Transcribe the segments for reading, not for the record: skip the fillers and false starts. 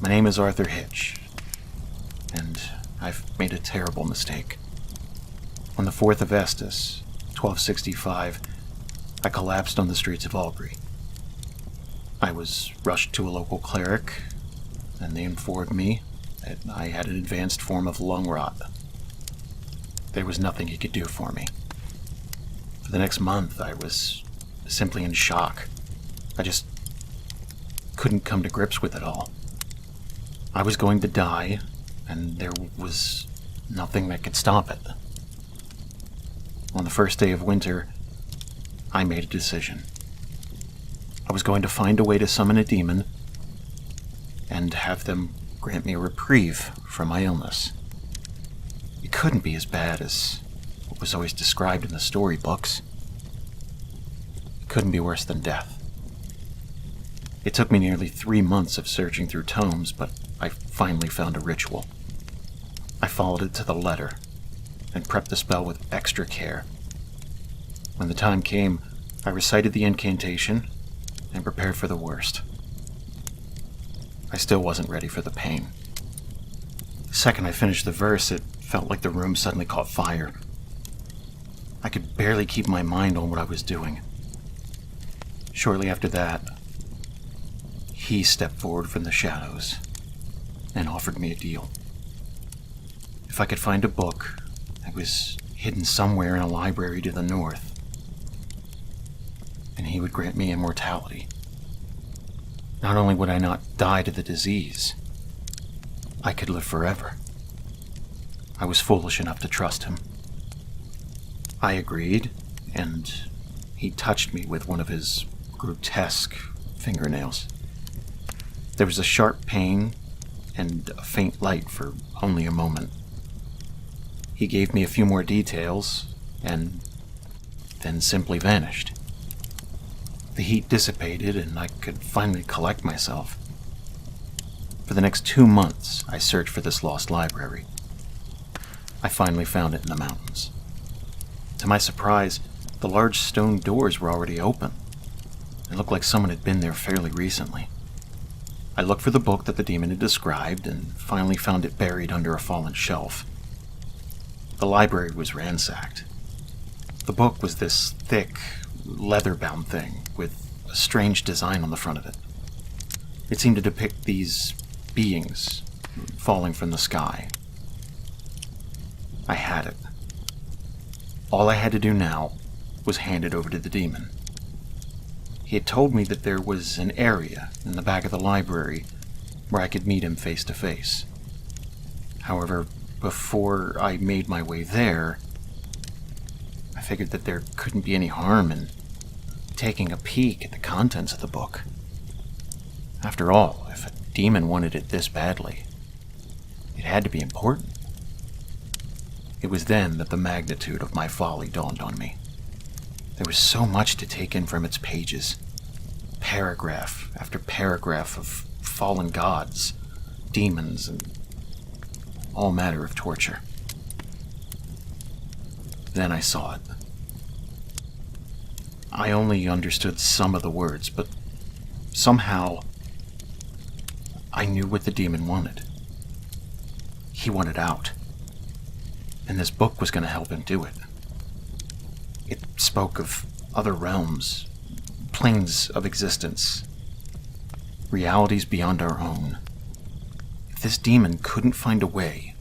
My name is Arthur Hitch, and I've made a terrible mistake. On the 4th of Estes, 1265, I collapsed on the streets of Albury. I was rushed to a local cleric, and they informed me that I had an advanced form of lung rot. There was nothing he could do for me. For the next month, I was simply in shock. I just couldn't come to grips with it all. I was going to die, and there was nothing that could stop it. On the first day of winter, I made a decision. I was going to find a way to summon a demon and have them grant me a reprieve from my illness. It couldn't be as bad as what was always described in the storybooks. It couldn't be worse than death. It took me nearly 3 months of searching through tomes, but I finally found a ritual. I followed it to the letter and prepped the spell with extra care. When the time came, I recited the incantation and prepared for the worst. I still wasn't ready for the pain. The second I finished the verse, it felt like the room suddenly caught fire. I could barely keep my mind on what I was doing. Shortly after that, he stepped forward from the shadows and offered me a deal. If I could find a book that was hidden somewhere in a library to the north, and he would grant me immortality. Not only would I not die to the disease, I could live forever. I was foolish enough to trust him. I agreed, and he touched me with one of his grotesque fingernails. There was a sharp pain and a faint light for only a moment. He gave me a few more details, and then simply vanished. The heat dissipated, and I could finally collect myself. For the next 2 months, I searched for this lost library. I finally found it in the mountains. To my surprise, the large stone doors were already open. It looked like someone had been there fairly recently. I looked for the book that the demon had described, and finally found it buried under a fallen shelf. The library was ransacked. The book was this thick, leather-bound thing with a strange design on the front of it. It seemed to depict these beings falling from the sky. I had it. All I had to do now was hand it over to the demon. He had told me that there was an area in the back of the library where I could meet him face to face. However, before I made my way there, I figured that there couldn't be any harm in taking a peek at the contents of the book. After all, if a demon wanted it this badly, it had to be important. It was then that the magnitude of my folly dawned on me. There was so much to take in from its pages. Paragraph after paragraph of fallen gods, demons, and all manner of torture. Then I saw it. I only understood some of the words, but somehow I knew what the demon wanted. He wanted out, and this book was going to help him do it. It spoke of other realms, planes of existence, realities beyond our own. If this demon couldn't find a way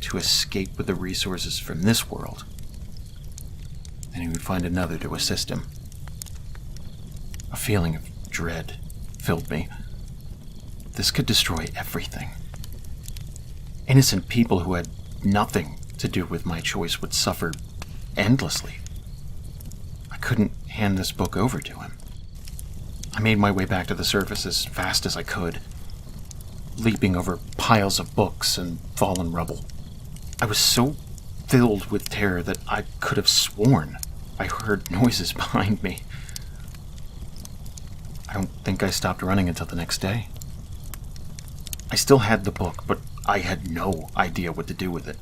to escape with the resources from this world, then he would find another to assist him. A feeling of dread filled me. This could destroy everything. Innocent people who had nothing to do with my choice would suffer endlessly. I couldn't hand this book over to him. I made my way back to the surface as fast as I could, leaping over piles of books and fallen rubble. I was so filled with terror that I could have sworn I heard noises behind me. I don't think I stopped running until the next day. I still had the book, but I had no idea what to do with it.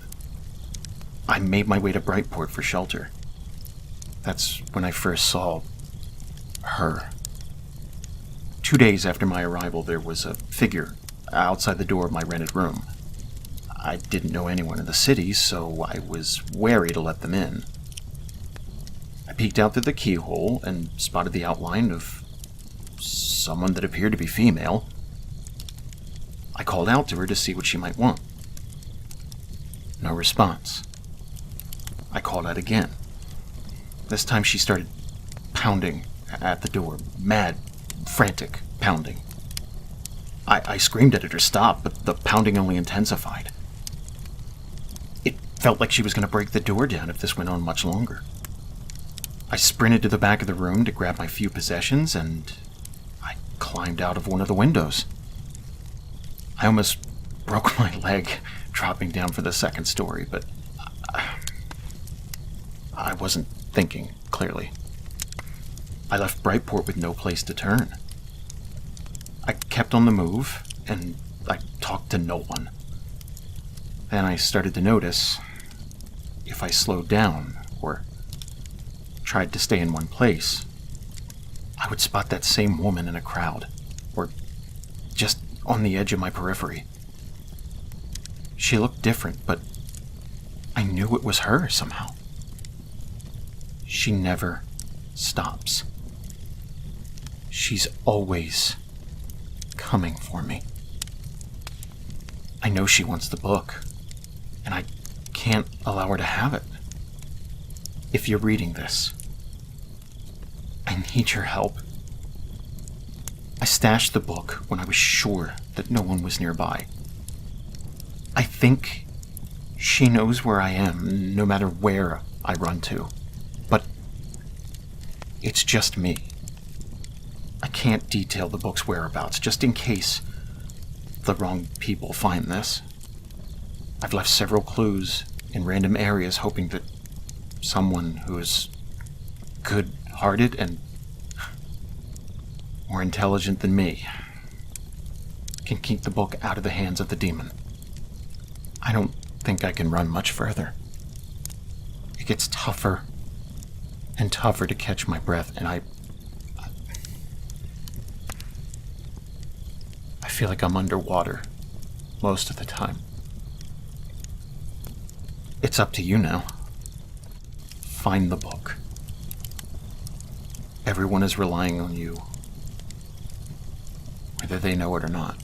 I made my way to Brightport for shelter. That's when I first saw her. 2 days after my arrival, there was a figure outside the door of my rented room. I didn't know anyone in the city, so I was wary to let them in. I peeked out through the keyhole and spotted the outline of someone that appeared to be female. I called out to her to see what she might want. No response. I called out again. This time she started pounding at the door, mad, frantic pounding. I screamed at her to stop, but the pounding only intensified. It felt like she was going to break the door down if this went on much longer. I sprinted to the back of the room to grab my few possessions, and I climbed out of one of the windows. I almost broke my leg dropping down for the second story, but I wasn't thinking clearly. I left Brightport with no place to turn. I kept on the move, and I talked to no one. Then I started to notice if I slowed down or tried to stay in one place, I would spot that same woman in a crowd, or just on the edge of my periphery. She looked different, but I knew it was her somehow. She never stops. She's always coming for me. I know she wants the book, and I can't allow her to have it. If you're reading this, I need your help. I stashed the book when I was sure that no one was nearby. I think she knows where I am, no matter where I run to. But it's just me. I can't detail the book's whereabouts, just in case the wrong people find this. I've left several clues in random areas, hoping that someone who is good-hearted and more intelligent than me can keep the book out of the hands of the demon. I don't think I can run much further. It gets tougher and tougher to catch my breath, and I feel like I'm underwater most of the time. It's up to you now. Find the book. Everyone is relying on you, whether they know it or not.